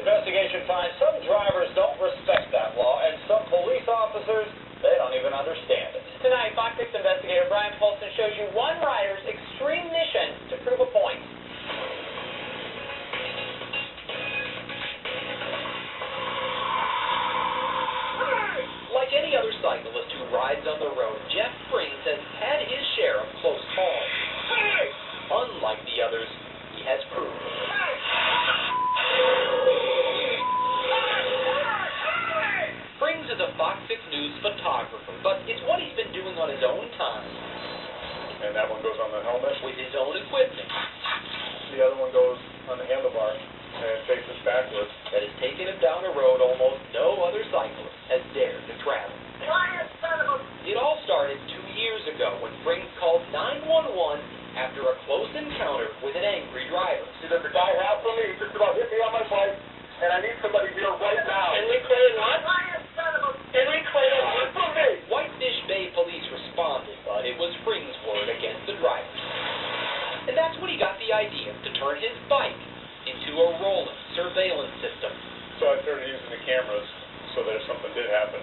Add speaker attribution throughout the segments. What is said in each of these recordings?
Speaker 1: investigation finds some drivers don't respect that law, and some police officers, they don't even understand it.
Speaker 2: Tonight, BikeSafer investigator Brian Folsom shows you one rider's extreme mission to prove a point. Like any other cyclist who rides on the road, Jeff Springs has had his share of close calls. Unlike the others, he has proof. Springs is a Fox 6 News photographer, but it's what he's been doing on his own time.
Speaker 3: And that one goes on the helmet.
Speaker 2: With his own equipment.
Speaker 3: The other one goes on the handlebar and faces backwards.
Speaker 2: That has taken him down a road almost no other cyclist has dared to travel. It all started 2 years ago when Springs called 911 after a close encounter with an angry driver.
Speaker 3: See, there's a guy after me. He just about hit me on my bike, and I need somebody here right now.
Speaker 2: Henry Clayton what? Henry Clayton what from me? Whitefish Bay police responded, but it was Springs' word against the driver. And that's when he got the idea to turn his bike into a rolling surveillance system.
Speaker 3: So I started using the cameras so that if something did happen,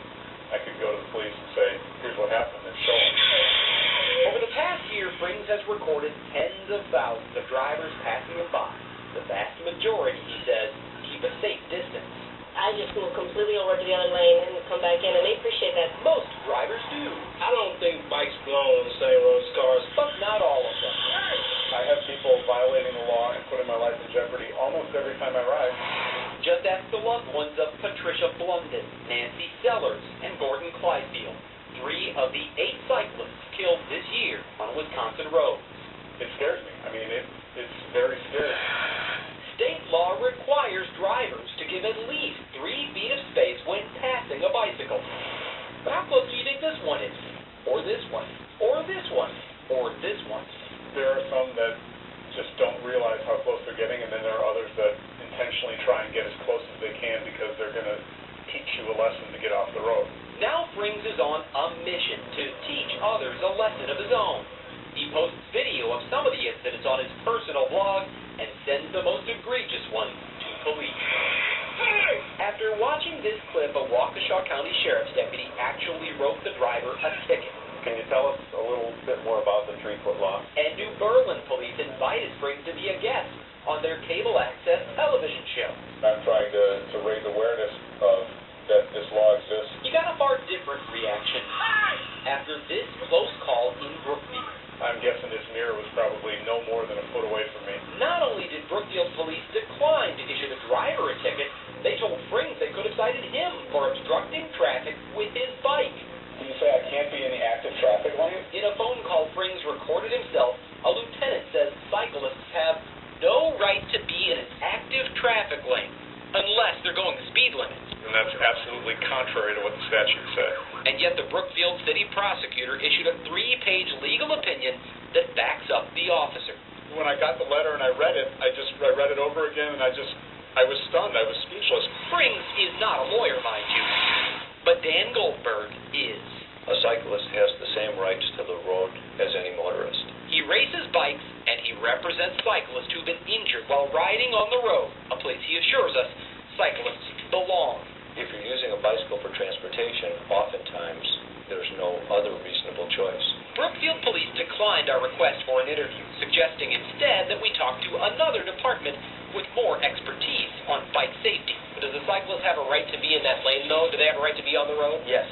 Speaker 3: I could go to the police and say, here's what happened, and show them.
Speaker 2: Over the past year, Springs has recorded tens of thousands of drivers passing him by. The vast majority, he says, keep a safe distance.
Speaker 4: I just move completely over to the other lane and come back in, and they appreciate that.
Speaker 2: Most drivers do.
Speaker 5: I don't think bikes belong on the same road as cars.
Speaker 2: But not all of them.
Speaker 3: I have people violating the law and putting my life in jeopardy almost every time I ride.
Speaker 2: Just ask the loved ones of Patricia Blunden, Nancy Sellers, and Gordon Clyfield, 3 of the 8 cyclists killed this year on Wisconsin roads.
Speaker 3: It scares me. I mean, it's very scary.
Speaker 2: State law requires drivers to give at least 3 feet of space when passing a bicycle. But how close do you think this one is? Or this one? Or this one? Or this one?
Speaker 3: There are some that just don't realize how close they're getting, and then there are others that intentionally try and get as close as they can because they're going to teach you a lesson to get off the road.
Speaker 2: Now Springs is on a mission to teach others a lesson of his own. He posts video of some of the incidents on his personal blog and sends the most egregious ones to police. After watching this clip, a Waukesha County Sheriff's deputy actually wrote the driver a ticket.
Speaker 3: Can you tell us a little bit more about the 3-foot law?
Speaker 2: And New Berlin police invited Springs to be a guest on their cable access television show.
Speaker 3: I'm trying to raise awareness of that this law exists.
Speaker 2: You got a far different reaction after this close call in Brookfield.
Speaker 3: I'm guessing this mirror was probably no more than a foot away from me.
Speaker 2: Not only did Brookfield police decline to issue the driver a ticket, they told Springs they could have cited him for obstructing traffic with his bike.
Speaker 3: Did you say I can't be in the active traffic lane?
Speaker 2: In a phone call Springs recorded himself, a lieutenant says cyclists have no right to be in an active traffic lane unless they're going the speed limit.
Speaker 3: And that's absolutely contrary to what the statute said.
Speaker 2: And yet the Brookfield city prosecutor issued a 3-page legal opinion that backs up the officer.
Speaker 3: When I got the letter and I read it, I read it over again, and I was stunned. I was speechless.
Speaker 2: Springs is not a lawyer, mind you, but Dan Goldberg is.
Speaker 6: A cyclist has the same rights to the road as any motorist.
Speaker 2: He races bikes, and he represents cyclists who've been injured while riding on the road, a place he assures us cyclists belong.
Speaker 6: If you're using a bicycle for transportation, oftentimes there's no other reasonable choice.
Speaker 2: Brookfield police declined our request for an interview, suggesting instead that we talk to another department with more expertise on bike safety. Does a cyclist have a right to be in that lane, though? Do they have a right to be on the road?
Speaker 5: Yes,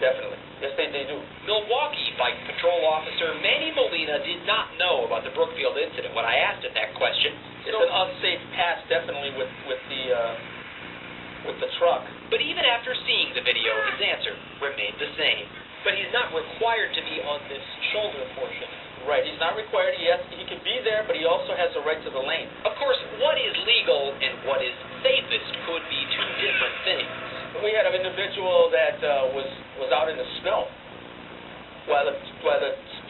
Speaker 5: definitely. Yes, they do.
Speaker 2: Milwaukee Bike Patrol Officer Manny Molina did not know about the Brookfield incident when I asked him that question.
Speaker 5: It's an unsafe pass, definitely, with the truck.
Speaker 2: But even after seeing the video, his answer remained the same.
Speaker 5: But he's not required to be on this shoulder portion. Right, he's not required. He can be there, but he also has a right to the lane.
Speaker 2: Of course, what is legal and what is safest could be 2 different things.
Speaker 5: We had an individual that was out in the snow while the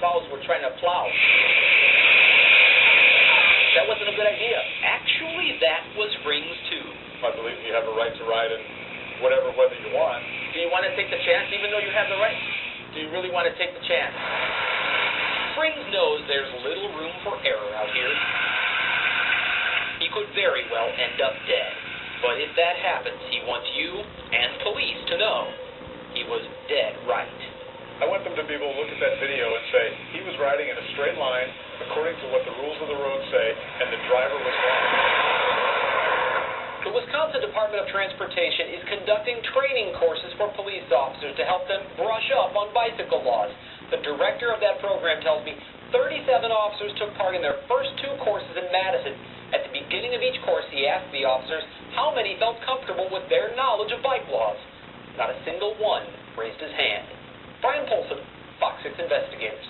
Speaker 5: plows were trying to plow. That wasn't a good idea.
Speaker 2: Actually, that was Springs too.
Speaker 3: I believe you have a right to ride in whatever weather you want.
Speaker 5: Do you want to take the chance, even though you have the right? Do you really want to take the chance?
Speaker 2: Springs knows there's little room for error out here. He could very well end up dead. But if that happens, he wants you and police to know he was dead right.
Speaker 3: I want them to be able to look at that video and say, he was riding in a straight line according to what the rules of the road say, and the driver was wrong.
Speaker 5: The Wisconsin Department of Transportation is conducting training courses for police officers to help them brush up on bicycle laws. The director of that program tells me 37 officers took part in their first 2 courses in Madison. At the beginning of each course, he asked the officers how many felt comfortable with their knowledge of bike laws. Not a single one raised his hand. Brian Polson, Fox 6 Investigators.